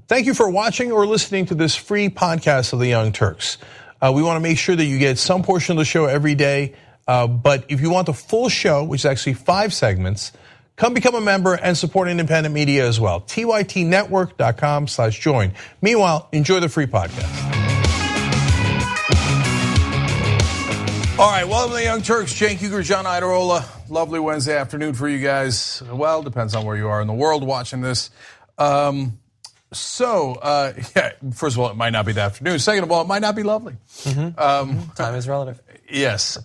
Thank you for watching or listening to this free podcast of the Young Turks. We want to make sure that you get some portion of the show every day. But if you want the full show, which is actually 5 segments, come become a member and support independent media as well. tytnetwork.com/join. Meanwhile, enjoy the free podcast. All right, welcome to the Young Turks. Cenk, Iadarola. Lovely Wednesday afternoon for you guys. Well, depends on where you are in the world watching this. First of all, it might not be the afternoon. Second of all, it might not be lovely. Time is relative. Yes.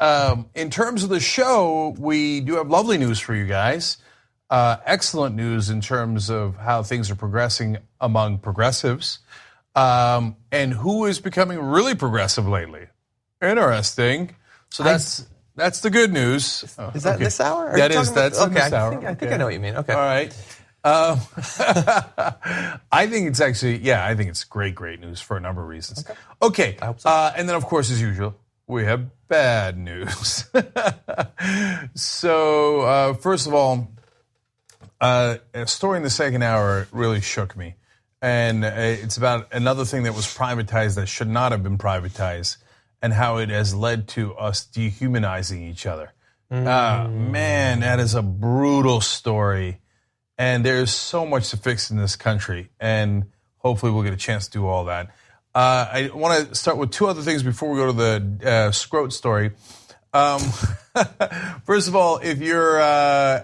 In terms of the show, we do have lovely news for you guys. Excellent news in terms of how things are progressing among progressives. And who is becoming really progressive lately. Interesting. So that's the good news. Is that this hour? That's in this hour. I think I know what you mean. Okay. All right. I think it's actually, I think it's great news for a number of reasons. Okay. I hope so. And then, of course, as usual, we have bad news. So, first of all, a story in the second hour really shook me. And it's about another thing that was privatized that should not have been privatized and how it has led to us dehumanizing each other. Man, that is a brutal story. And there's so much to fix in this country. And hopefully we'll get a chance to do all that. I want to start with 2 other things before we go to the scrote story. First of all, if you're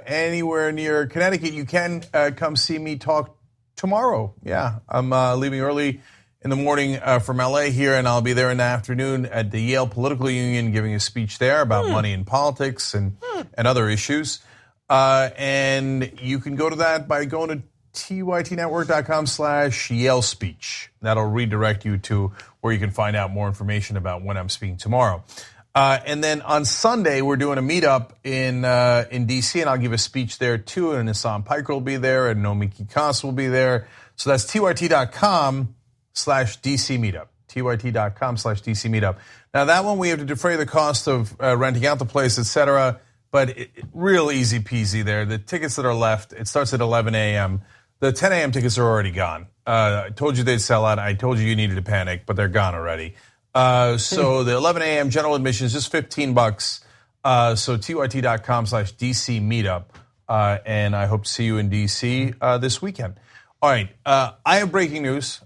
anywhere near Connecticut, you can come see me talk tomorrow. Yeah, I'm leaving early in the morning from LA here, and I'll be there in the afternoon at the Yale Political Union giving a speech there about money in politics and other issues. And you can go to that by going to tytnetwork.com/Yale speech. That'll redirect you to where you can find out more information about when I'm speaking tomorrow. And then on Sunday, we're doing a meetup in D.C., and I'll give a speech there too, and Hassan Piker will be there, and Nomiki Kos will be there. So that's tyt.com/DC meetup. tyt.com/DC meetup. Now, that one we have to defray the cost of renting out the place, etc., but real easy peasy there. The tickets that are left, it starts at 11 a.m. The 10 a.m. tickets are already gone. I told you they'd sell out. I told you needed to panic, but they're gone already. So the 11 a.m. general admission is just $15. So tyt.com/DC meetup. And I hope to see you in DC this weekend. All right. I have breaking news,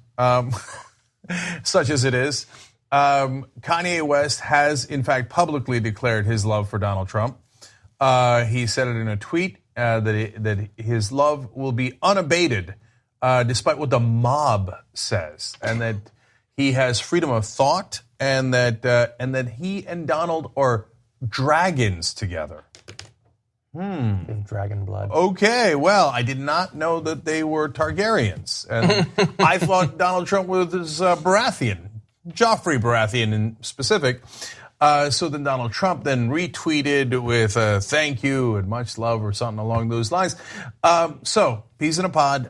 such as it is. Kanye West has, in fact, publicly declared his love for Donald Trump. He said it in a tweet that his love will be unabated, despite what the mob says, and that he has freedom of thought, and that he and Donald are dragons together. Dragon blood. Okay, well, I did not know that they were Targaryens, and I thought Donald Trump was Baratheon, Joffrey Baratheon in specific. So then Donald Trump then retweeted with thank you and much love or something along those lines. So, peas in a pod.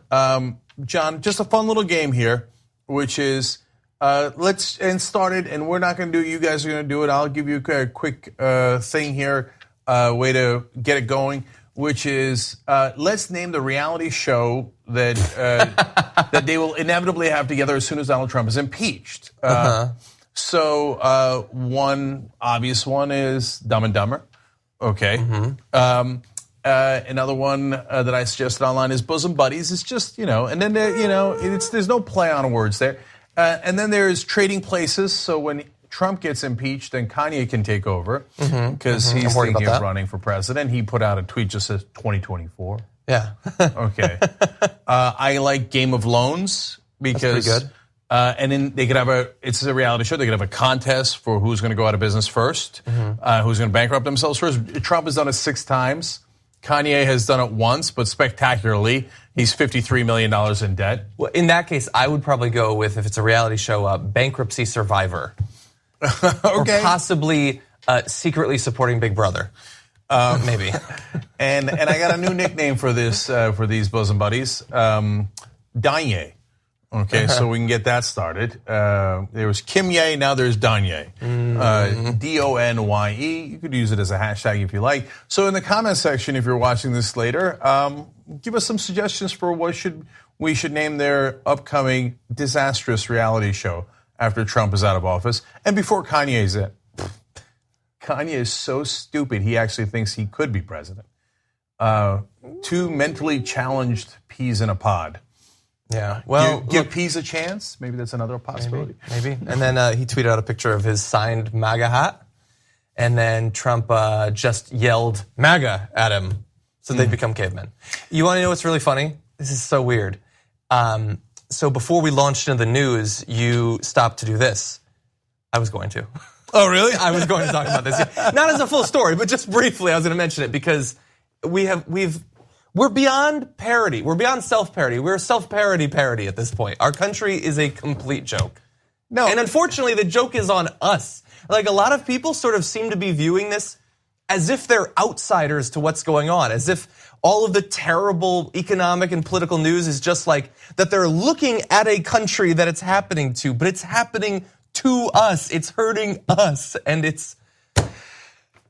John, just a fun little game here, which is let's start it, and we're not going to do it. You guys are going to do it. I'll give you a quick thing here, way to get it going, which is let's name the reality show that that they will inevitably have together as soon as Donald Trump is impeached. So one obvious one is Dumb and Dumber. Okay. Another one that I suggested online is Bosom Buddies. It's just, and then, there's no play on words there. And then there's Trading Places. So when Trump gets impeached, then Kanye can take over because he's thinking of running for president. He put out a tweet just says 2024. Yeah. Okay. I like Game of Loans because. That's pretty good. And then they could have it's a reality show. They could have a contest for who's going to go out of business first, who's going to bankrupt themselves first. Trump has done it 6 times. Kanye has done it once, but spectacularly. He's $53 million in debt. Well, in that case, I would probably go with, if it's a reality show, Bankruptcy Survivor. Okay. Or possibly secretly supporting Big Brother. Maybe. And I got a new nickname for this for these bosom buddies, Danye. Okay, so we can get that started. There was Kim Ye, now there's Danye. Donye. You could use it as a hashtag if you like. So in the comment section, if you're watching this later, give us some suggestions for what we should name their upcoming disastrous reality show after Trump is out of office and before Kanye's in. Kanye is so stupid, he actually thinks he could be president. Two mentally challenged peas in a pod. Yeah, well, give peas a chance. Maybe that's another possibility. Maybe. And then he tweeted out a picture of his signed MAGA hat, and then Trump just yelled MAGA at him, so they've become cavemen. You want to know what's really funny? This is so weird. So before we launched into the news, you stopped to do this. I was going to. Oh, really? I was going to talk about this. Not as a full story, but just briefly, I was going to mention it because we're beyond parody. We're beyond self-parody. We're self-parody at this point. Our country is a complete joke. No. And unfortunately, the joke is on us. Like, a lot of people sort of seem to be viewing this as if they're outsiders to what's going on, as if all of the terrible economic and political news is just like that they're looking at a country that it's happening to, but it's happening to us. It's hurting us, and it's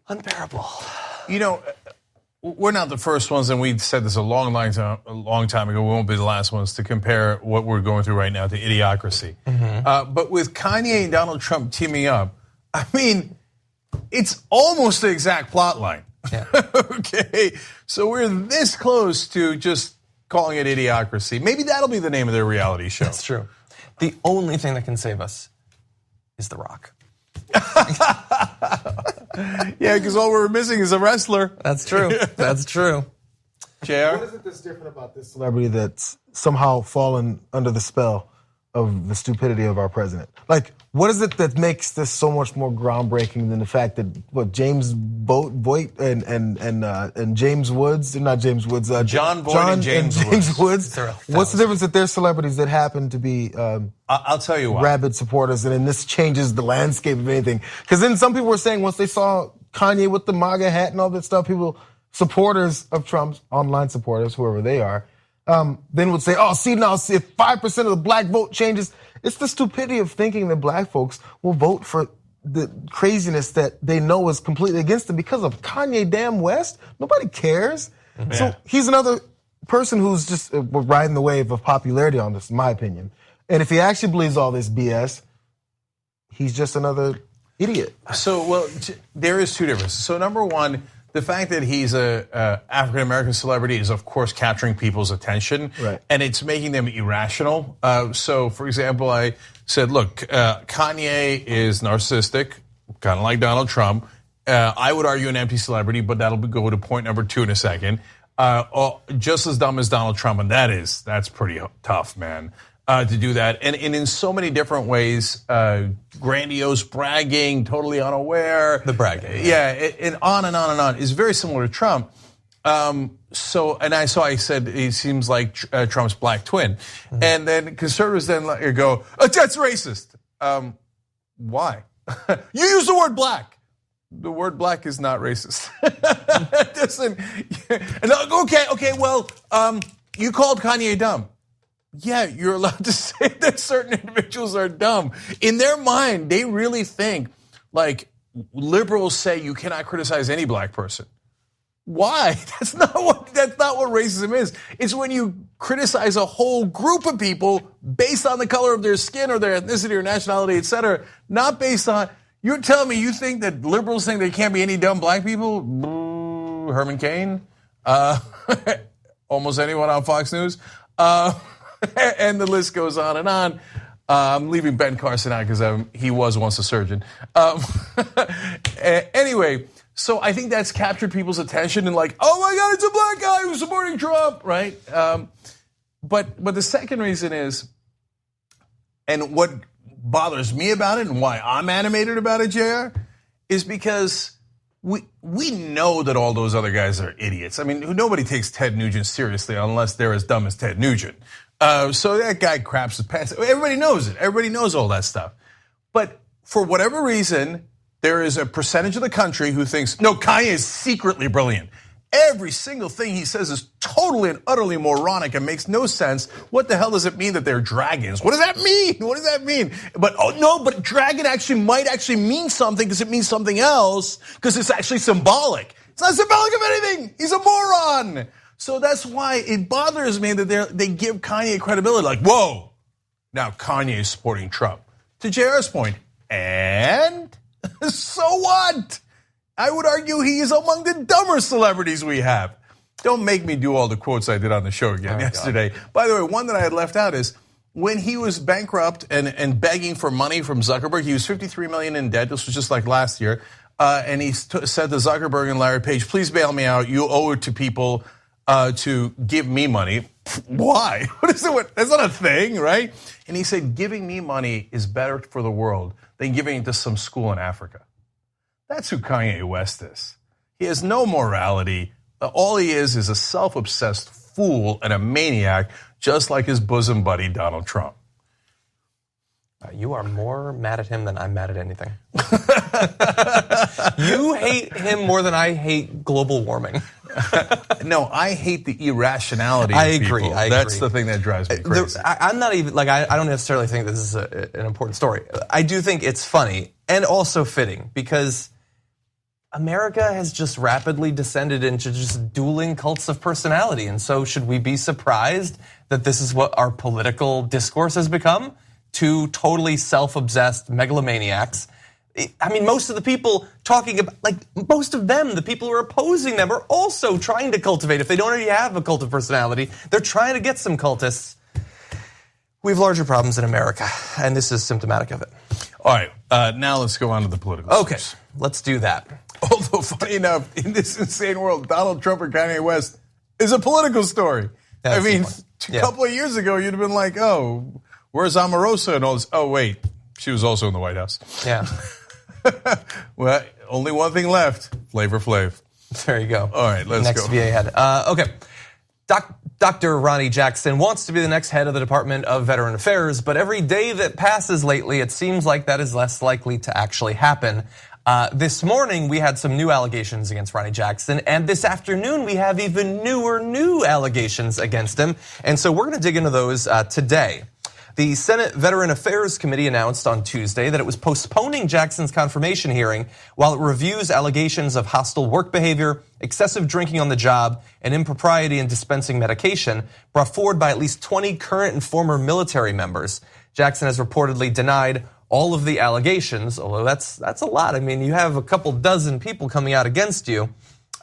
unbearable. You know, we're not the first ones, and we said this a long time ago. We won't be the last ones to compare what we're going through right now to idiocracy. But with Kanye and Donald Trump teaming up, I mean, it's almost the exact plot line. Yeah. Okay, so we're this close to just calling it idiocracy. Maybe that'll be the name of their reality show. That's true. The only thing that can save us is The Rock. Yeah, because all we're missing is a wrestler. That's true. That's true. Jayar? What is it that's different about this celebrity that's somehow fallen under the spell of the stupidity of our president? Like, what is it that makes this so much more groundbreaking than the fact that James Voight and James Woods, not James Woods, John Voight and James Woods. What's the difference that they're celebrities that happen to be I'll tell you why. rabid supporters, and then this changes the landscape of anything? Because then some people were saying once they saw Kanye with the MAGA hat and all that stuff, supporters of Trump's, online supporters, whoever they are, then would say, oh, see now, if 5% of the black vote changes, it's the stupidity of thinking that black folks will vote for the craziness that they know is completely against them because of Kanye damn West. Nobody cares. Yeah. So he's another person who's just riding the wave of popularity on this, in my opinion. And if he actually believes all this BS, he's just another idiot. So, well, there is two differences. So, number one, the fact that he's a African-American celebrity is, of course, capturing people's attention. Right. And it's making them irrational. So, for example, I said, look, Kanye is narcissistic, kind of like Donald Trump. I would argue an empty celebrity, but that'll go to point number two in a second. Just as dumb as Donald Trump, and that's pretty tough, man. To do that, and in so many different ways, grandiose bragging, totally unaware. The bragging. Yeah, and on and on and on. Is very similar to Trump. So I said he seems like Trump's black twin. And then conservatives then go, that's racist. Why? You use the word black. The word black is not racist. Okay, well, you called Kanye dumb. Yeah, you're allowed to say that certain individuals are dumb. In their mind, they really think, like, liberals say you cannot criticize any black person. Why? That's not what racism is. It's when you criticize a whole group of people based on the color of their skin or their ethnicity or nationality, et cetera, not based on, you're telling me you think that liberals think there can't be any dumb black people? Boo, Herman Cain? Almost anyone on Fox News? And the list goes on and on. I'm leaving Ben Carson out because he was once a surgeon. Anyway, so I think that's captured people's attention and like, oh my God, it's a black guy who's supporting Trump, right? But the second reason is, and what bothers me about it and why I'm animated about it, Jayar, is because we know that all those other guys are idiots. I mean, nobody takes Ted Nugent seriously unless they're as dumb as Ted Nugent. So that guy craps his pants. Everybody knows it. Everybody knows all that stuff. But for whatever reason, there is a percentage of the country who thinks, no, Kanye is secretly brilliant. Every single thing he says is totally and utterly moronic and makes no sense. What the hell does it mean that they're dragons? What does that mean? What does that mean? But but dragon might mean something because it means something else because it's actually symbolic. It's not symbolic of anything. He's a moron. So that's why it bothers me that they give Kanye credibility. Like, whoa, now Kanye is supporting Trump. To Jayar's point, and so what? I would argue he is among the dumber celebrities we have. Don't make me do all the quotes I did on the show again yesterday. God. By the way, one that I had left out is when he was bankrupt and begging for money from Zuckerberg. He was $53 million in debt. This was just like last year. And he said to Zuckerberg and Larry Page, please bail me out. You owe it to people to give me money. Why? What is it? That's not a thing, right? And he said, giving me money is better for the world than giving it to some school in Africa. That's who Kanye West is. He has no morality. All he is a self-obsessed fool and a maniac, just like his bosom buddy, Donald Trump. You are more mad at him than I'm mad at anything. You hate him more than I hate global warming. No, I hate the irrationality I of agree, people. I That's agree. the thing that drives me crazy. I'm not even, like, I don't necessarily think this is an important story. I do think it's funny and also fitting because America has just rapidly descended into just dueling cults of personality. And so should we be surprised that this is what our political discourse has become? Two totally self-obsessed megalomaniacs. I mean, most of the people talking about, like, most of them, the people who are opposing them, are also trying to cultivate. If they don't already have a cult of personality, they're trying to get some cultists. We have larger problems in America, and this is symptomatic of it. All right, now let's go on to the political Okay, stories. let's do that. Although, funny enough, in this insane world, Donald Trump or Kanye West is a political story. That's I mean, a couple of years ago, you'd have been like, oh, where's Omarosa and all this? Oh, wait, she was also in the White House. Yeah. Well, only one thing left, Flavor Flav. There you go. All right, let's Next go. VA head. Okay. Dr. Ronny Jackson wants to be the next head of the Department of Veteran Affairs, but every day that passes lately, it seems like that is less likely to actually happen. This morning, we had some new allegations against Ronny Jackson, and this afternoon, we have even new allegations against him. And so we're going to dig into those today. The Senate Veteran Affairs Committee announced on Tuesday that it was postponing Jackson's confirmation hearing while it reviews allegations of hostile work behavior, excessive drinking on the job, and impropriety in dispensing medication brought forward by at least 20 current and former military members. Jackson has reportedly denied all of the allegations, although that's a lot. I mean, you have a couple dozen people coming out against you,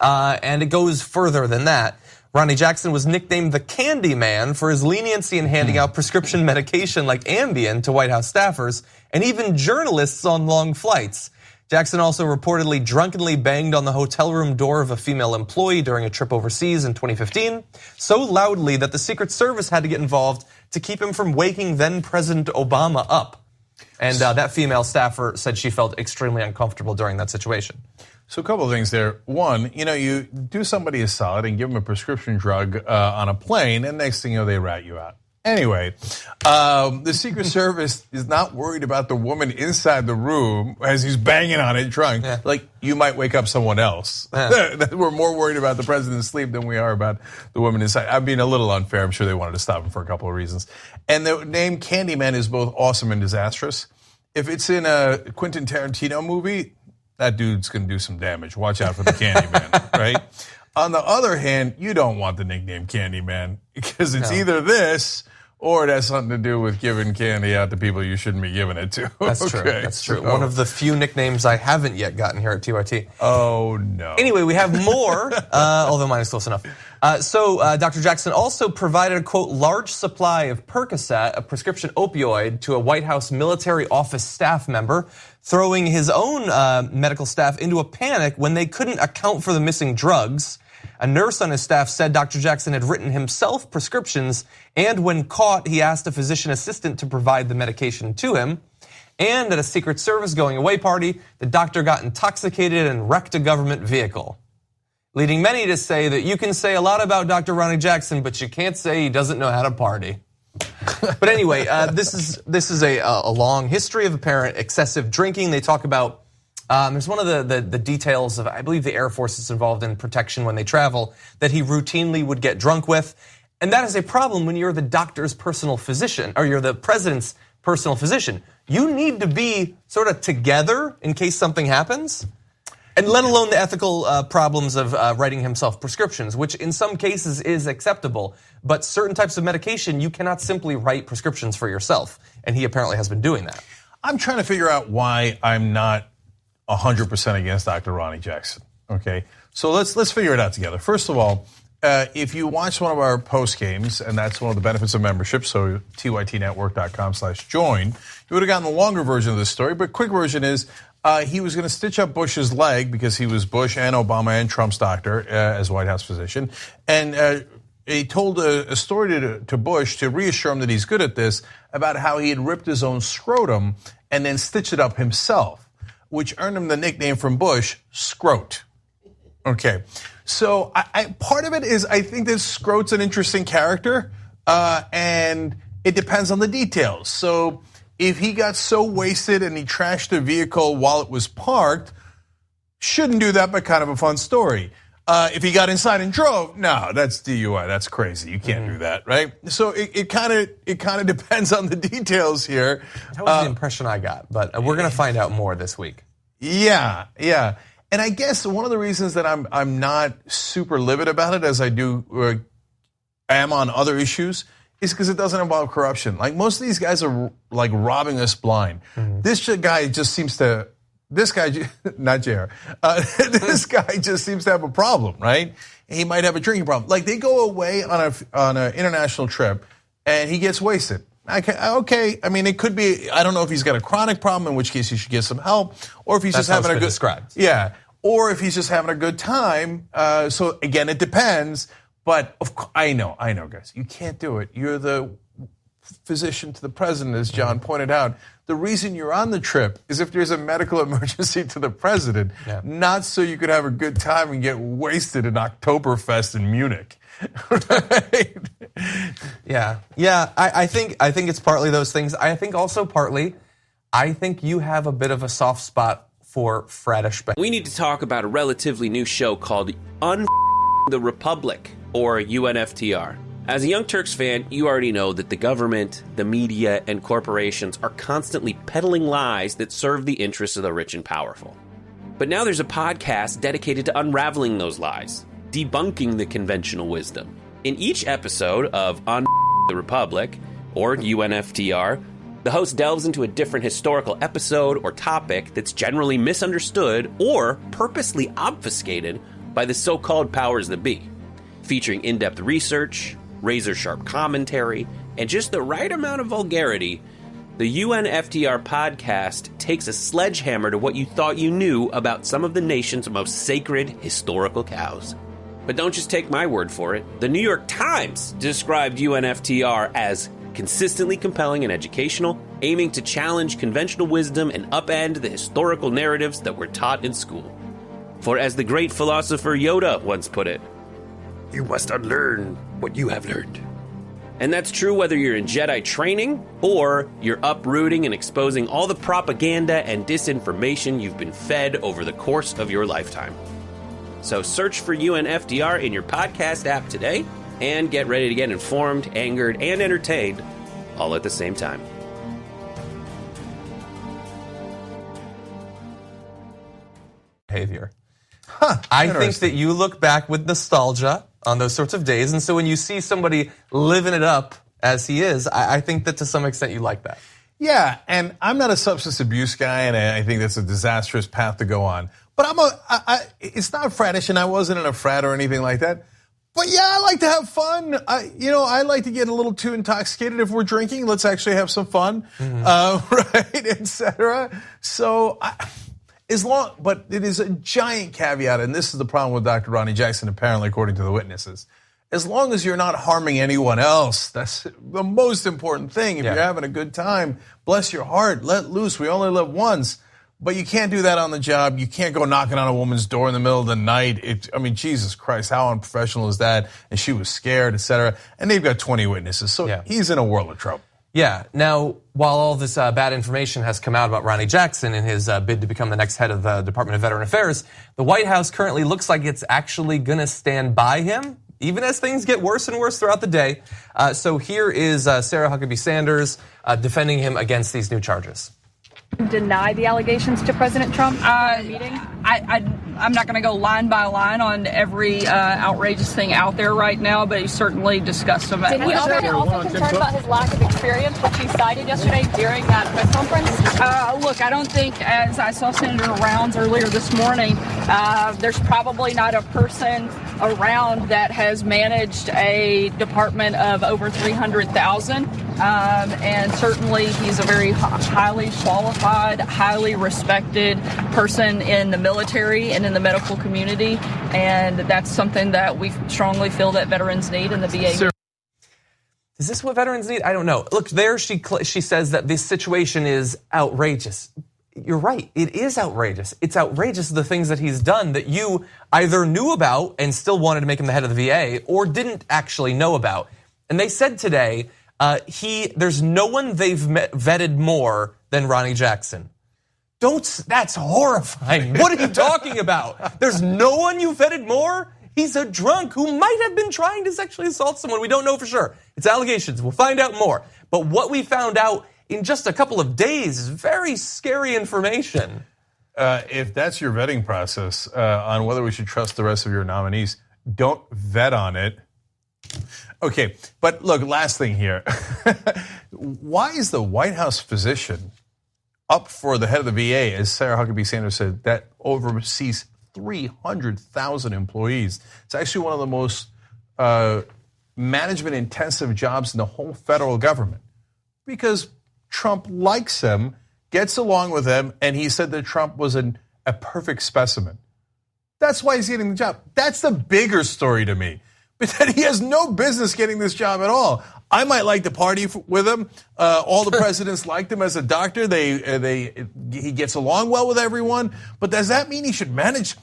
and it goes further than that. Ronny Jackson was nicknamed the Candy Man for his leniency in handing out prescription medication like Ambien to White House staffers and even journalists on long flights. Jackson also reportedly drunkenly banged on the hotel room door of a female employee during a trip overseas in 2015, so loudly that the Secret Service had to get involved to keep him from waking then-President Obama up. And that female staffer said she felt extremely uncomfortable during that situation. So a couple of things there. One, you do somebody a solid and give them a prescription drug on a plane, and next thing you know, they rat you out. Anyway, the Secret Service is not worried about the woman inside the room as he's banging on it drunk. Yeah. Like, you might wake up someone else. Yeah. We're more worried about the president's sleep than we are about the woman inside. I'm being a little unfair. I'm sure they wanted to stop him for a couple of reasons. And the name Candyman is both awesome and disastrous. If it's in a Quentin Tarantino movie, that dude's going to do some damage. Watch out for the Candyman, right? On the other hand, you don't want the nickname Candyman because it's either this or it has something to do with giving candy out to people you shouldn't be giving it to. That's true. That's true. One of the few nicknames I haven't yet gotten here at TYT. Oh, no. Anyway, we have more, although mine is close enough. So Dr. Jackson also provided a, quote, large supply of Percocet, a prescription opioid, to a White House military office staff member, throwing his own medical staff into a panic when they couldn't account for the missing drugs. A nurse on his staff said Dr. Jackson had written himself prescriptions, and when caught, he asked a physician assistant to provide the medication to him. And at a Secret Service going away party, the doctor got intoxicated and wrecked a government vehicle, leading many to say that you can say a lot about Dr. Ronny Jackson, but you can't say he doesn't know how to party. But anyway, this is a long history of apparent excessive drinking. They talk about there's one of the details of, I believe the Air Force is involved in protection when they travel, that he routinely would get drunk with. And that is a problem when you're the doctor's personal physician, or you're the president's personal physician. You need to be sort of together in case something happens. And let alone the ethical problems of writing himself prescriptions, which in some cases is acceptable. But certain types of medication, you cannot simply write prescriptions for yourself. And he apparently has been doing that. I'm trying to figure out why I'm not 100% against Dr. Ronny Jackson. Okay, so let's figure it out together. First of all, if you watch one of our post games, and that's one of the benefits of membership, so tytnetwork.com/join, you would have gotten the longer version of this story. But quick version is he was going to stitch up Bush's leg because he was Bush and Obama and Trump's doctor as White House physician, and he told a story to Bush to reassure him that he's good at this about how he had ripped his own scrotum and then stitched it up himself, which earned him the nickname from Bush, Scrote. Okay, so part of it is I think that Scrote's an interesting character, and it depends on the details. So if he got so wasted and he trashed a vehicle while it was parked, shouldn't do that, but kind of a fun story. If he got inside and drove, no, that's DUI. That's crazy. You can't do that, right? So it kind of depends on the details here. That was the impression I got, but we're going to find out more this week. Yeah. And I guess one of the reasons that I'm not super livid about it, as I am on other issues, is because it doesn't involve corruption. Like most of these guys are like robbing us blind. This guy just seems to. This guy, not Jayar, this guy just seems to have a problem, right? He might have a drinking problem. Like they go away on an international trip and he gets wasted. Okay, I mean it could be. I don't know if he's got a chronic problem, in which case he should get some help, or if he's just having a good described. Yeah, or if he's just having a good time. So again, it depends. But of course, I know, guys, you can't do it. You're the physician to the president, as John pointed out. The reason you're on the trip is if there's a medical emergency to the president, not so you could have a good time and get wasted in Oktoberfest in Munich. Right? Yeah. I think it's partly those things. I think also partly, I think you have a bit of a soft spot for fratish. We need to talk about a relatively new show called the Republic, or UNFTR. As a Young Turks fan, you already know that the government, the media, and corporations are constantly peddling lies that serve the interests of the rich and powerful. But now there's a podcast dedicated to unraveling those lies, debunking the conventional wisdom. In each episode of On the Republic, or UNFTR, the host delves into a different historical episode or topic that's generally misunderstood or purposely obfuscated by the so-called powers that be, featuring in-depth research, razor-sharp commentary, and just the right amount of vulgarity. The UNFTR podcast takes a sledgehammer to what you thought you knew about some of the nation's most sacred historical cows. But don't just take my word for it. The New York Times described UNFTR as consistently compelling and educational, aiming to challenge conventional wisdom and upend the historical narratives that were taught in school. For as the great philosopher Yoda once put it, you must unlearn what you have learned. And that's true whether you're in Jedi training or you're uprooting and exposing all the propaganda and disinformation you've been fed over the course of your lifetime. So search for UNFTR in your podcast app today and get ready to get informed, angered, and entertained all at the same time. Behavior. I think that you look back with nostalgia on those sorts of days, and so when you see somebody living it up as he is, I think that to some extent you like that. Yeah, and I'm not a substance abuse guy, and I think that's a disastrous path to go on. But it's not fratish, and I wasn't in a frat or anything like that. But yeah, I like to have fun. I like to get a little too intoxicated if we're drinking. Let's actually have some fun, right, etc. So. But it is a giant caveat, and this is the problem with Dr. Ronny Jackson, apparently, according to the witnesses. As long as you're not harming anyone else, that's the most important thing. If you're having a good time, bless your heart, let loose. We only live once. But you can't do that on the job. You can't go knocking on a woman's door in the middle of the night. Jesus Christ, how unprofessional is that? And she was scared, etc. And they've got 20 witnesses, so he's in a world of trouble. Yeah. Now, while all this bad information has come out about Ronny Jackson and his bid to become the next head of the Department of Veteran Affairs, the White House currently looks like it's actually going to stand by him, even as things get worse and worse throughout the day. So here is Sarah Huckabee Sanders defending him against these new charges. Deny the allegations to President Trump in a meeting? I'm not going to go line by line on every outrageous thing out there right now, but he certainly discussed them. Did he also concerned about his lack of experience, which he cited yesterday during that press conference? Look, I don't think, as I saw Senator Rounds earlier this morning, there's probably not a person around that has managed a department of over 300,000. And certainly he's a very highly qualified, highly respected person in the military and in the medical community. And that's something that we strongly feel that veterans need in the VA. Is this what veterans need? I don't know. Look, there she says that this situation is outrageous. You're right. It is outrageous. It's outrageous the things that he's done that you either knew about and still wanted to make him the head of the VA or didn't actually know about. And they said today there's no one they've vetted more than Ronny Jackson. That's horrifying. What are you talking about? There's no one you vetted more? He's a drunk who might have been trying to sexually assault someone. We don't know for sure. It's allegations. We'll find out more. But what we found out in just a couple of days is very scary information. If that's your vetting process on whether we should trust the rest of your nominees, don't vet on it. Okay, but look, last thing here. Why is the White House physician up for the head of the VA, as Sarah Huckabee Sanders said, that oversees 300,000 employees? It's actually one of the most management-intensive jobs in the whole federal government because Trump likes him, gets along with him, and he said that Trump was a perfect specimen. That's why he's getting the job. That's the bigger story to me. But that he has no business getting this job at all. I might like to party with him. All the presidents liked him as a doctor. He gets along well with everyone. But does that mean he should manage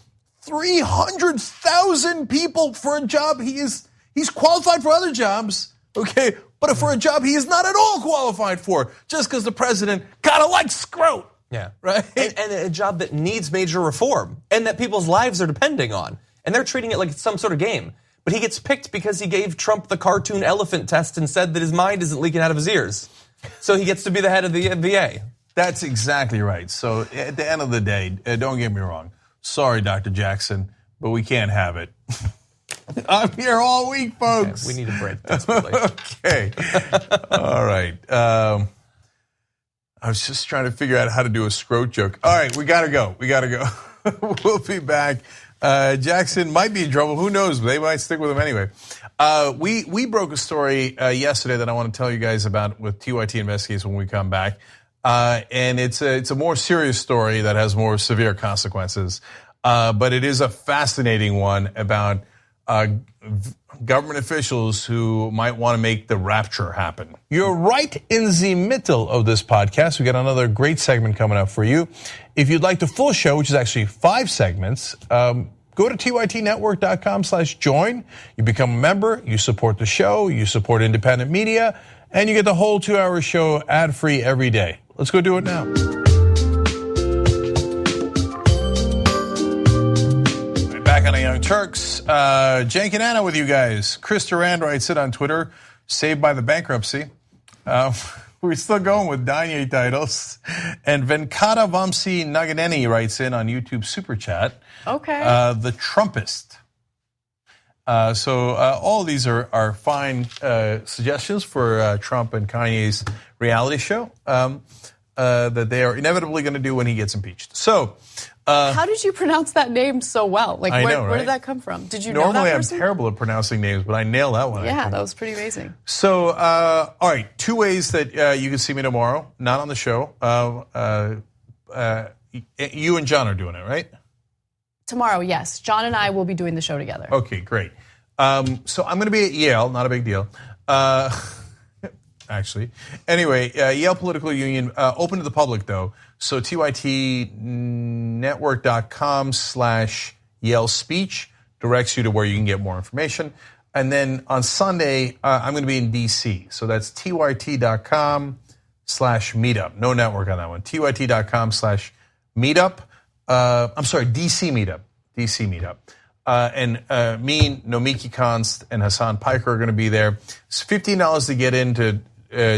300,000 people for a job he's qualified for other jobs, okay? But for a job he is not at all qualified for, just because the president kind of likes scrote. Yeah. Right? And a job that needs major reform and that people's lives are depending on. And they're treating it like it's some sort of game. But he gets picked because he gave Trump the cartoon elephant test and said that his mind isn't leaking out of his ears. So he gets to be the head of the VA. That's exactly right. So at the end of the day, don't get me wrong. Sorry, Dr. Jackson, but we can't have it. I'm here all week, folks. Okay, we need a break desperately. Okay. All right. I was just trying to figure out how to do a scrote joke. All right, we got to go. We'll be back. Jackson might be in trouble. Who knows? They might stick with him anyway. We broke a story yesterday that I want to tell you guys about with TYT Investigates when we come back. And it's a more serious story that has more severe consequences. But it is a fascinating one about government officials who might want to make the rapture happen. You're right in the middle of this podcast. We got another great segment coming up for you. If you'd like the full show, which is actually 5 segments, go to tytnetwork.com/join. You become a member, you support the show, you support independent media, and you get the whole 2-hour show ad-free every day. Let's go do it now. Back on the Young Turks. Cenk and Anna with you guys. Chris Durand writes it on Twitter, saved by the bankruptcy. We're still going with Danye titles. And Venkata Vamsi Naganeni writes in on YouTube Super Chat. Okay. The Trumpist. So all of these are fine suggestions for Trump and Kanye's reality show that they are inevitably going to do when he gets impeached. So, how did you pronounce that name so well? Like, where did that come from? Did you know that person? Normally, I'm terrible at pronouncing names, but I nailed that one. Yeah, that was pretty amazing. So, all right, 2 ways that you can see me tomorrow, not on the show. You and John are doing it, right? Tomorrow, yes. John and I will be doing the show together. Okay, great. So I'm going to be at Yale, not a big deal. Actually. Anyway, Yale Political Union, open to the public though. So tytnetwork.com/Yale Speech directs you to where you can get more information. And then on Sunday, I'm going to be in DC. So that's tyt.com/meetup. No network on that one. tyt.com/meetup. I'm sorry, DC Meetup. DC Meetup. And me, Nomiki Konst, and Hassan Piker are going to be there. It's $15 to get in to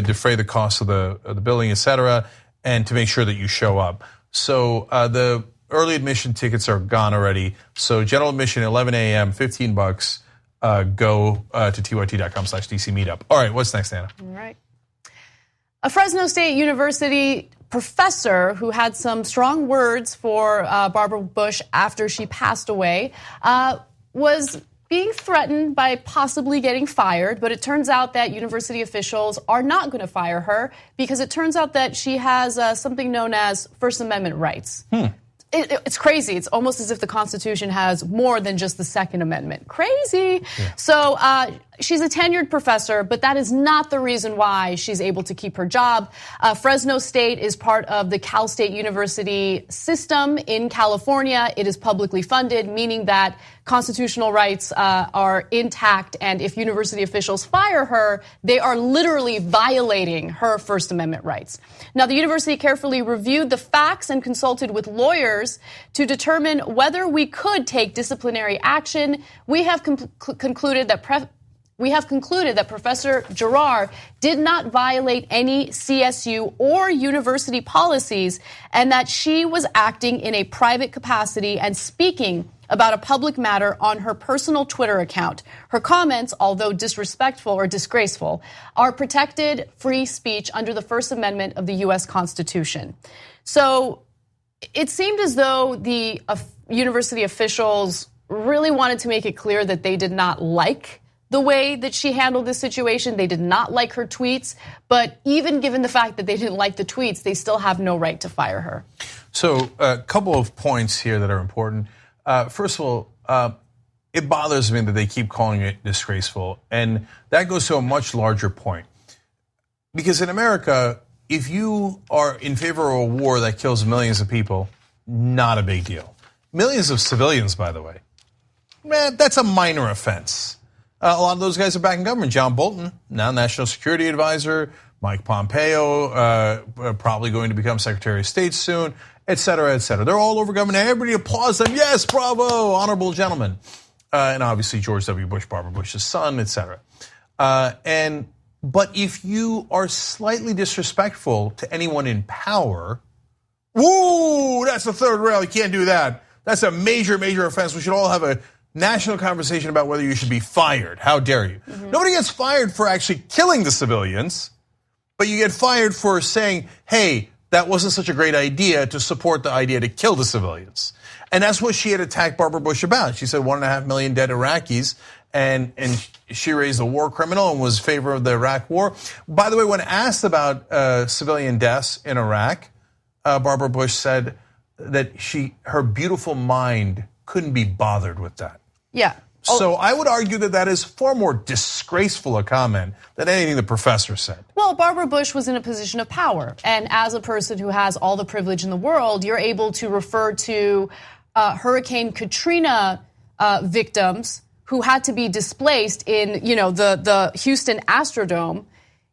defray the cost of the building, et cetera, and to make sure that you show up. So early admission tickets are gone already. So general admission, 11 a.m., $15. Go to tyt.com/DC meetup. All right, what's next, Anna? All right. A Fresno State University professor who had some strong words for Barbara Bush after she passed away was being threatened by possibly getting fired, but it turns out that university officials are not going to fire her because it turns out that she has something known as First Amendment rights. It's crazy. It's almost as if the Constitution has more than just the Second Amendment. Crazy. Yeah. So she's a tenured professor, but that is not the reason why she's able to keep her job. Fresno State is part of the Cal State University system in California. It is publicly funded, meaning that constitutional rights are intact, and if university officials fire her, they are literally violating her First Amendment rights. Now, the university carefully reviewed the facts and consulted with lawyers to determine whether we could take disciplinary action. We have concluded that Professor Jayar did not violate any CSU or university policies, and that she was acting in a private capacity and speaking about a public matter on her personal Twitter account. Her comments, although disrespectful or disgraceful, are protected free speech under the First Amendment of the U.S. Constitution. So it seemed as though the university officials really wanted to make it clear that they did not like the way that she handled this situation. They did not like her tweets, but even given the fact that they didn't like the tweets, they still have no right to fire her. So a couple of points here that are important. First of all, it bothers me that they keep calling it disgraceful, and that goes to a much larger point. Because in America, if you are in favor of a war that kills millions of people, not a big deal. Millions of civilians, by the way, man, that's a minor offense. A lot of those guys are back in government. John Bolton, now National Security Advisor. Mike Pompeo, probably going to become Secretary of State soon, et cetera, et cetera. They're all over government. Everybody applauds them. Yes, bravo, honorable gentlemen. And obviously George W. Bush, Barbara Bush's son, et cetera. But if you are slightly disrespectful to anyone in power, woo, that's the third rail. You can't do that. That's a major, major offense. We should all have a national conversation about whether you should be fired. How dare you? Nobody gets fired for actually killing the civilians, but you get fired for saying, hey, that wasn't such a great idea to support the idea to kill the civilians. And that's what she had attacked Barbara Bush about. She said 1.5 million dead Iraqis, and she raised a war criminal and was in favor of the Iraq war. By the way, when asked about civilian deaths in Iraq, Barbara Bush said that her beautiful mind couldn't be bothered with that. Yeah. So I would argue that that is far more disgraceful a comment than anything the professor said. Well, Barbara Bush was in a position of power. And as a person who has all the privilege in the world, you're able to refer to Hurricane Katrina victims who had to be displaced in, the Houston Astrodome.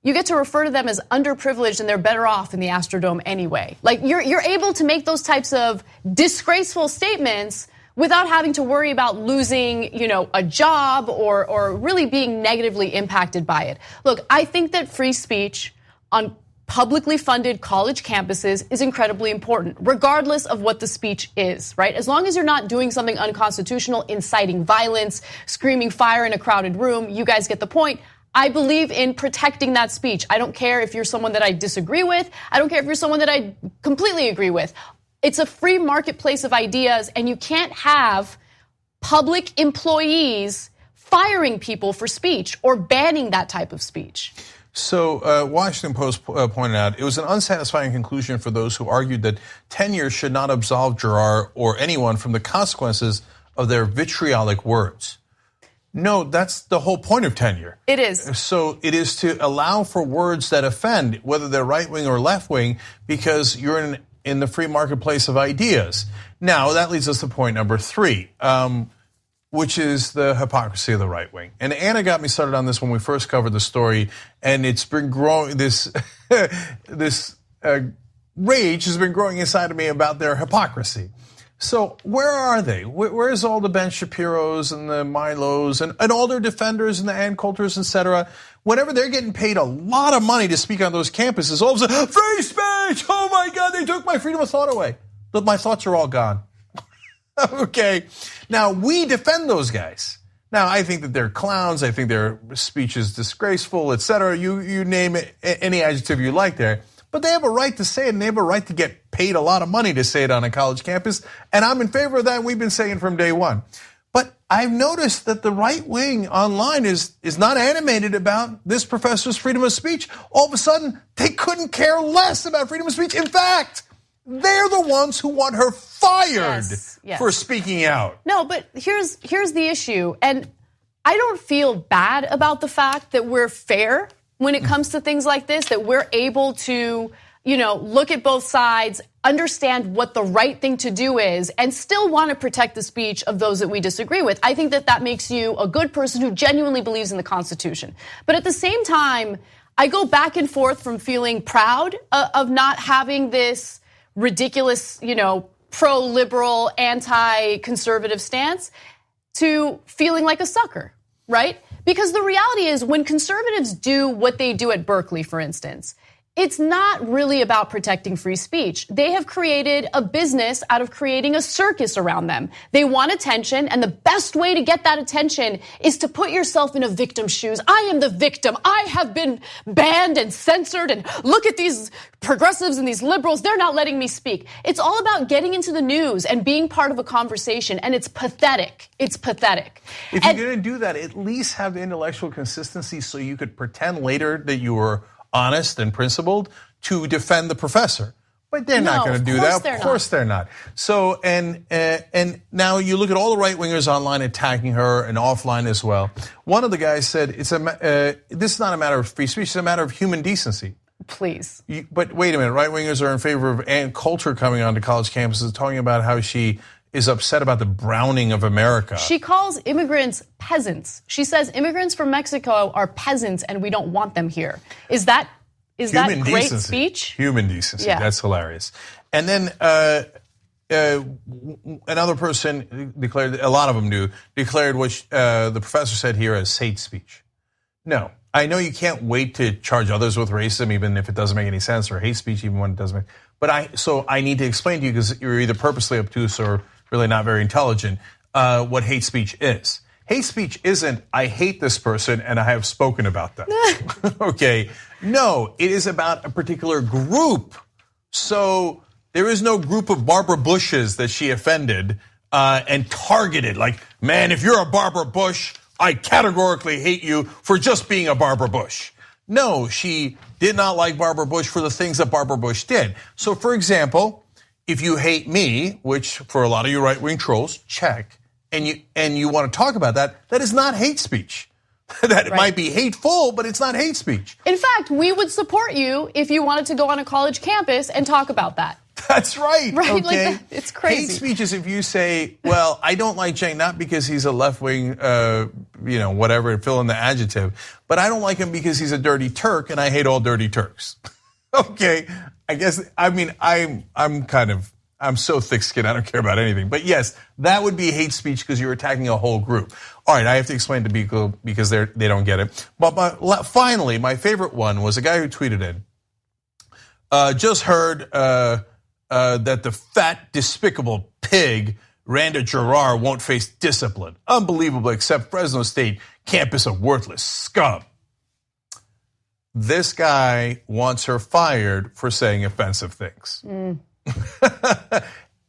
You get to refer to them as underprivileged, and they're better off in the Astrodome anyway. Like, you're able to make those types of disgraceful statements without having to worry about losing, a job or really being negatively impacted by it. Look, I think that free speech on publicly funded college campuses is incredibly important, regardless of what the speech is, right? As long as you're not doing something unconstitutional, inciting violence, screaming fire in a crowded room, you guys get the point. I believe in protecting that speech. I don't care if you're someone that I disagree with. I don't care if you're someone that I completely agree with. It's a free marketplace of ideas, and you can't have public employees firing people for speech or banning that type of speech. So Washington Post pointed out it was an unsatisfying conclusion for those who argued that tenure should not absolve Jayar or anyone from the consequences of their vitriolic words. No, that's the whole point of tenure. It is. So it is to allow for words that offend, whether they're right-wing or left-wing, because you're in the free marketplace of ideas. Now, that leads us to point number 3, which is the hypocrisy of the right wing. And Anna got me started on this when we first covered the story, and it's been growing, this rage has been growing inside of me about their hypocrisy. So where are they? Where's all the Ben Shapiro's and the Milos and all their defenders and the Ann Coulters, et cetera? Whenever they're getting paid a lot of money to speak on those campuses, all of a sudden, free speech! Oh my God, they took my freedom of thought away. But my thoughts are all gone. Okay. Now, we defend those guys. Now, I think that they're clowns. I think their speech is disgraceful, et cetera. You name it, any adjective you like there. But they have a right to say it, and they have a right to get paid a lot of money to say it on a college campus. And I'm in favor of that, and we've been saying it from day one. But I've noticed that the right wing online is not animated about this professor's freedom of speech. All of a sudden, they couldn't care less about freedom of speech. In fact, they're the ones who want her fired for speaking out. No, but here's the issue. And I don't feel bad about the fact that we're fair when it comes to things like this, that we're able to, look at both sides, understand what the right thing to do is, and still want to protect the speech of those that we disagree with. I think that makes you a good person who genuinely believes in the Constitution. But at the same time, I go back and forth from feeling proud of not having this ridiculous, pro-liberal, anti-conservative stance to feeling like a sucker, right? Because the reality is when conservatives do what they do at Berkeley, for instance, it's not really about protecting free speech. They have created a business out of creating a circus around them. They want attention, and the best way to get that attention is to put yourself in a victim's shoes. I am the victim. I have been banned and censored, and look at these progressives and these liberals. They're not letting me speak. It's all about getting into the news and being part of a conversation, and it's pathetic. It's pathetic. If you're going to do that, at least have the intellectual consistency so you could pretend later that you were honest and principled to defend the professor. But they're not going to do that. Of course they're not. So, and now you look at all the right-wingers online attacking her and offline as well. One of the guys said, this is not a matter of free speech, it's a matter of human decency. Please. But wait a minute, right-wingers are in favor of Ann Coulter coming onto college campuses talking about how she is upset about the browning of America. She calls immigrants peasants. She says immigrants from Mexico are peasants and we don't want them here. Is that great speech? Human decency. Yeah. That's hilarious. And then another person declared, a lot of them declared what the professor said here as hate speech. No. I know you can't wait to charge others with racism even if it doesn't make any sense, or hate speech even when it doesn't make. But so I need to explain to you, because you're either purposely obtuse or really not very intelligent, what hate speech is. Hate speech isn't, I hate this person and I have spoken about them. Okay, no, it is about a particular group. So there is no group of Barbara Bushes that she offended and targeted. Like, man, if you're a Barbara Bush, I categorically hate you for just being a Barbara Bush. No, she did not like Barbara Bush for the things that Barbara Bush did. So for example, if you hate me, which for a lot of you right-wing trolls, check, and you want to talk about that, that is not hate speech. That it might be hateful, but it's not hate speech. In fact, we would support you if you wanted to go on a college campus and talk about that. That's right. Right? Okay. Like it's crazy. Hate speech is if you say, well, I don't like Cenk not because he's a left-wing, whatever, fill in the adjective, but I don't like him because he's a dirty Turk and I hate all dirty Turks. Okay, I guess, I'm so thick-skinned, I don't care about anything. But yes, that would be hate speech because you're attacking a whole group. All right, I have to explain to people because they don't get it. But finally, my favorite one was a guy who tweeted in, just heard that the fat, despicable pig, Randa Jayar, won't face discipline. Unbelievable, except Fresno State campus of worthless scum. This guy wants her fired for saying offensive things.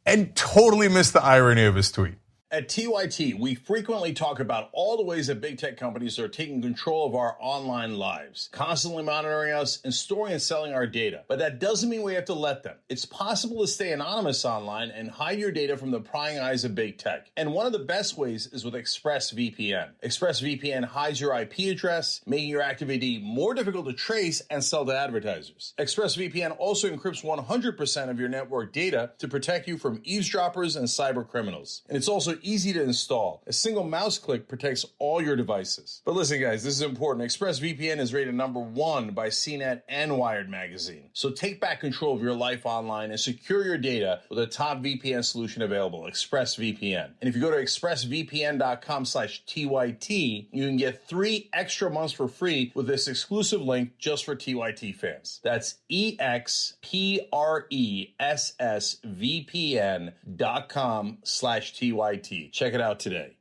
And totally missed the irony of his tweet. At TYT, we frequently talk about all the ways that big tech companies are taking control of our online lives, constantly monitoring us and storing and selling our data. But that doesn't mean we have to let them. It's possible to stay anonymous online and hide your data from the prying eyes of big tech. And one of the best ways is with ExpressVPN. ExpressVPN hides your IP address, making your activity more difficult to trace and sell to advertisers. ExpressVPN also encrypts 100% of your network data to protect you from eavesdroppers and cyber criminals. And it's also easy to install. A single mouse click protects all your devices. But listen, guys, this is important. ExpressVPN is rated #1 by CNET and Wired Magazine. So take back control of your life online and secure your data with a top VPN solution available, ExpressVPN. And if you go to expressvpn.com/TYT, you can get 3 extra months for free with this exclusive link just for TYT fans. That's expressvpn.com/TYT. Check it out today.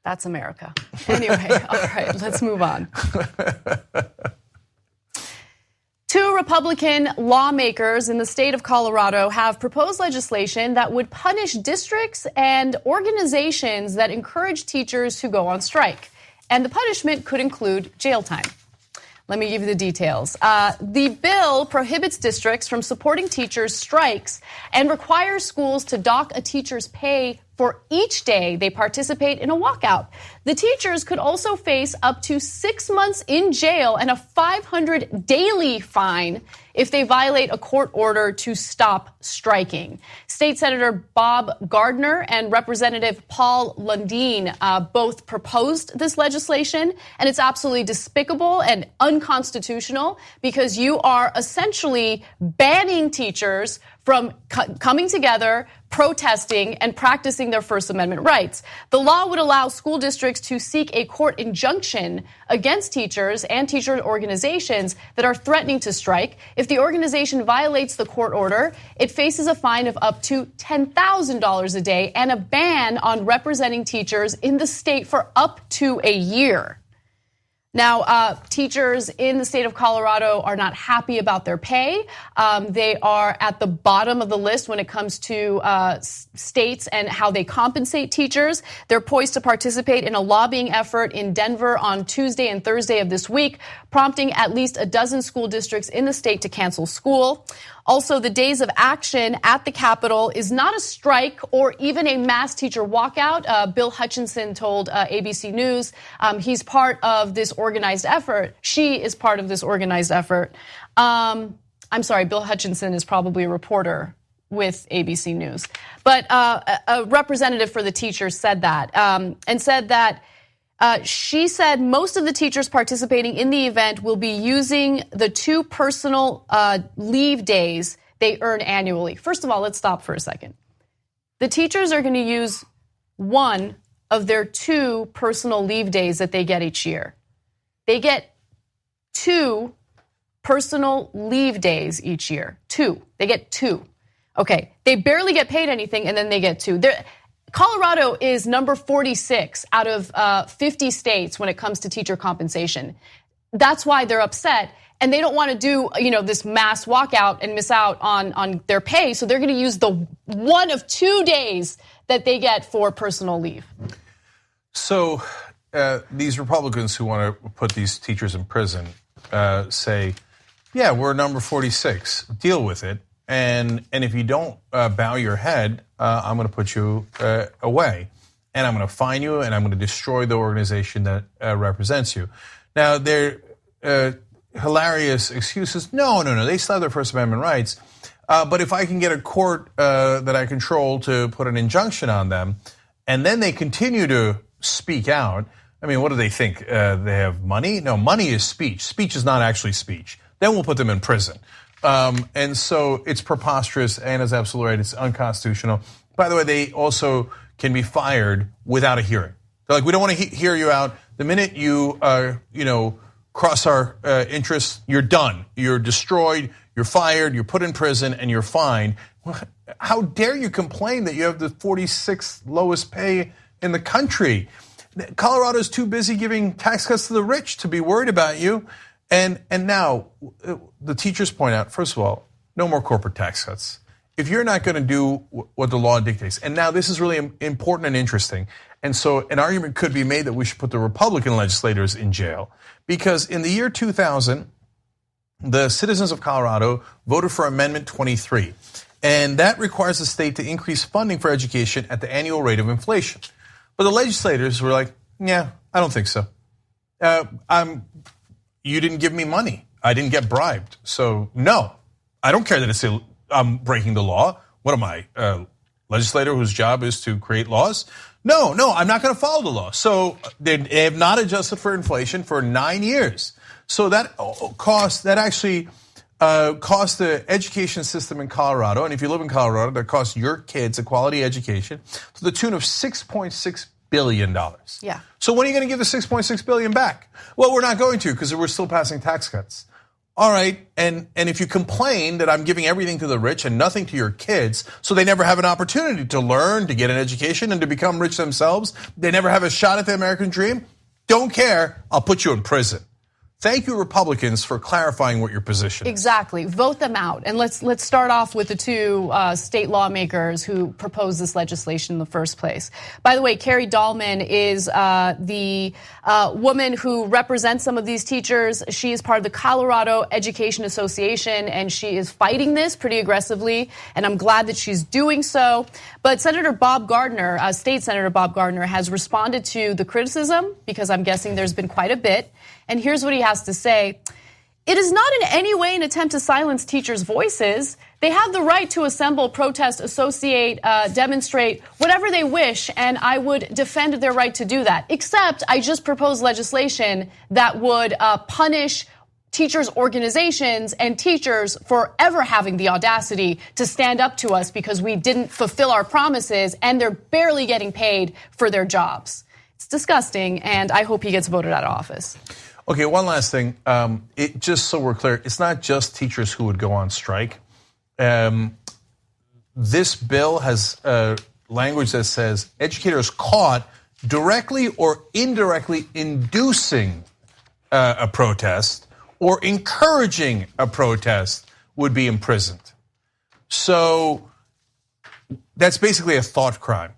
That's America. Anyway, all right, let's move on. 2 Republican lawmakers in the state of Colorado have proposed legislation that would punish districts and organizations that encourage teachers to go on strike. And the punishment could include jail time. Let me give you the details. The bill prohibits districts from supporting teachers' strikes and requires schools to dock a teacher's pay for each day they participate in a walkout. The teachers could also face up to 6 months in jail and a $500 daily fine if they violate a court order to stop striking. State Senator Bob Gardner and Representative Paul Lundeen both proposed this legislation, and it's absolutely despicable and unconstitutional because you are essentially banning teachers from coming together, protesting, and practicing their First Amendment rights. The law would allow school districts to seek a court injunction against teachers and teacher organizations that are threatening to strike. If the organization violates the court order, it faces a fine of up to $10,000 a day and a ban on representing teachers in the state for up to a year. Now, teachers in the state of Colorado are not happy about their pay. They are at the bottom of the list when it comes to states and how they compensate teachers. They're poised to participate in a lobbying effort in Denver on Tuesday and Thursday of this week, prompting at least a dozen school districts in the state to cancel school. Also, the days of action at the Capitol is not a strike or even a mass teacher walkout. Bill Hutchinson told ABC News he's part of this organized effort. She is part of this organized effort. I'm sorry, Bill Hutchinson is probably a reporter with ABC News. But a representative for the teachers said that and said that she said most of the teachers participating in the event will be using the 2 personal leave days they earn annually. First of all, let's stop for a second. The teachers are going to use 1 of their 2 personal leave days that they get each year. They get 2 personal leave days each year. 2. They get 2. Okay. They barely get paid anything, and then they get 2. Colorado is number 46 out of 50 states when it comes to teacher compensation. That's why they're upset, and they don't want to do, this mass walkout and miss out on their pay. So they're going to use the 1 of 2 days that they get for personal leave. So these Republicans who want to put these teachers in prison say, yeah, we're number 46. Deal with it. And if you don't bow your head, I'm going to put you away, and I'm going to fine you, and I'm going to destroy the organization that represents you. Now, they're hilarious excuses. No, they still have their First Amendment rights. But if I can get a court that I control to put an injunction on them, and then they continue to speak out, I mean, what do they think? They have money? No, money is speech. Speech is not actually speech. Then we'll put them in prison. And so it's preposterous, and is absolutely right. It's unconstitutional. By the way, they also can be fired without a hearing. They're like, we don't want to hear you out. The minute you, cross our interests, you're done. You're destroyed. You're fired. You're put in prison, and you're fined. How dare you complain that you have the 46th lowest pay in the country? Colorado's too busy giving tax cuts to the rich to be worried about you. And now the teachers point out, first of all, no more corporate tax cuts. If you're not going to do what the law dictates, and now this is really important and interesting, and so an argument could be made that we should put the Republican legislators in jail, because in the year 2000, the citizens of Colorado voted for Amendment 23, and that requires the state to increase funding for education at the annual rate of inflation. But the legislators were like, yeah, I don't think so. You didn't give me money. I didn't get bribed. So no, I don't care that I'm breaking the law. What am I, a legislator whose job is to create laws? No, I'm not going to follow the law. So they have not adjusted for inflation for 9 years. So that actually cost the education system in Colorado, and if you live in Colorado, that costs your kids a quality education to the tune of $6.6 billion. Yeah. So when are you going to give the $6.6 billion back? Well, we're not going to because we're still passing tax cuts. All right, and if you complain that I'm giving everything to the rich and nothing to your kids, so they never have an opportunity to learn, to get an education, and to become rich themselves, they never have a shot at the American dream, don't care, I'll put you in prison. Thank you, Republicans, for clarifying what your position is. Exactly. Vote them out. And let's start off with the two state lawmakers who proposed this legislation in the first place. By the way, Carrie Dahlman is the woman who represents some of these teachers. She is part of the Colorado Education Association, and she is fighting this pretty aggressively, and I'm glad that she's doing so. But Senator Bob Gardner, State Senator Bob Gardner, has responded to the criticism, because I'm guessing there's been quite a bit. And here's what he has to say. It is not in any way an attempt to silence teachers' voices. They have the right to assemble, protest, associate, demonstrate, whatever they wish, and I would defend their right to do that. Except I just proposed legislation that would punish teachers' organizations and teachers for ever having the audacity to stand up to us because we didn't fulfill our promises and they're barely getting paid for their jobs. It's disgusting, and I hope he gets voted out of office. Okay, one last thing. Just so we're clear, it's not just teachers who would go on strike. This bill has language that says educators caught directly or indirectly inducing a protest or encouraging a protest would be imprisoned. So that's basically a thought crime.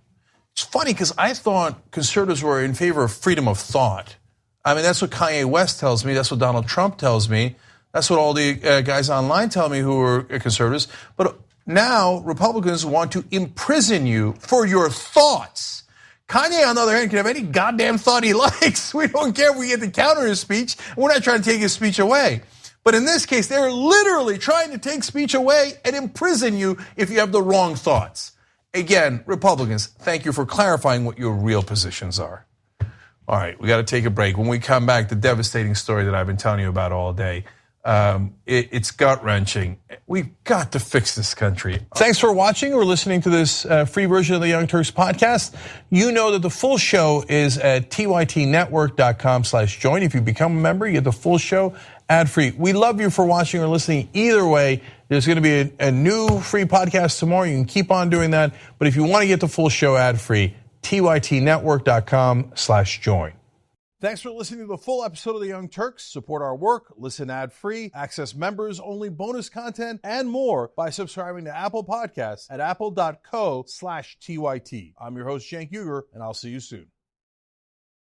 It's funny because I thought conservatives were in favor of freedom of thought. I mean, that's what Kanye West tells me. That's what Donald Trump tells me. That's what all the guys online tell me who are conservatives. But now Republicans want to imprison you for your thoughts. Kanye, on the other hand, can have any goddamn thought he likes. We don't care if we get to counter his speech. We're not trying to take his speech away. But in this case, they're literally trying to take speech away and imprison you if you have the wrong thoughts. Again, Republicans, thank you for clarifying what your real positions are. All right, we got to take a break. When we come back, the devastating story that I've been telling you about all day, it's gut-wrenching. We've got to fix this country. Thanks for watching or listening to this free version of the Young Turks podcast. You know that the full show is at tytnetwork.com/join. If you become a member, you get the full show ad-free. We love you for watching or listening. Either way, there's going to be a new free podcast tomorrow. You can keep on doing that. But if you want to get the full show ad-free, tytnetwork.com/join. Thanks for listening to the full episode of The Young Turks. Support our work, listen ad-free, access members-only bonus content, and more by subscribing to Apple Podcasts at apple.co/TYT. I'm your host, Cenk, and I'll see you soon.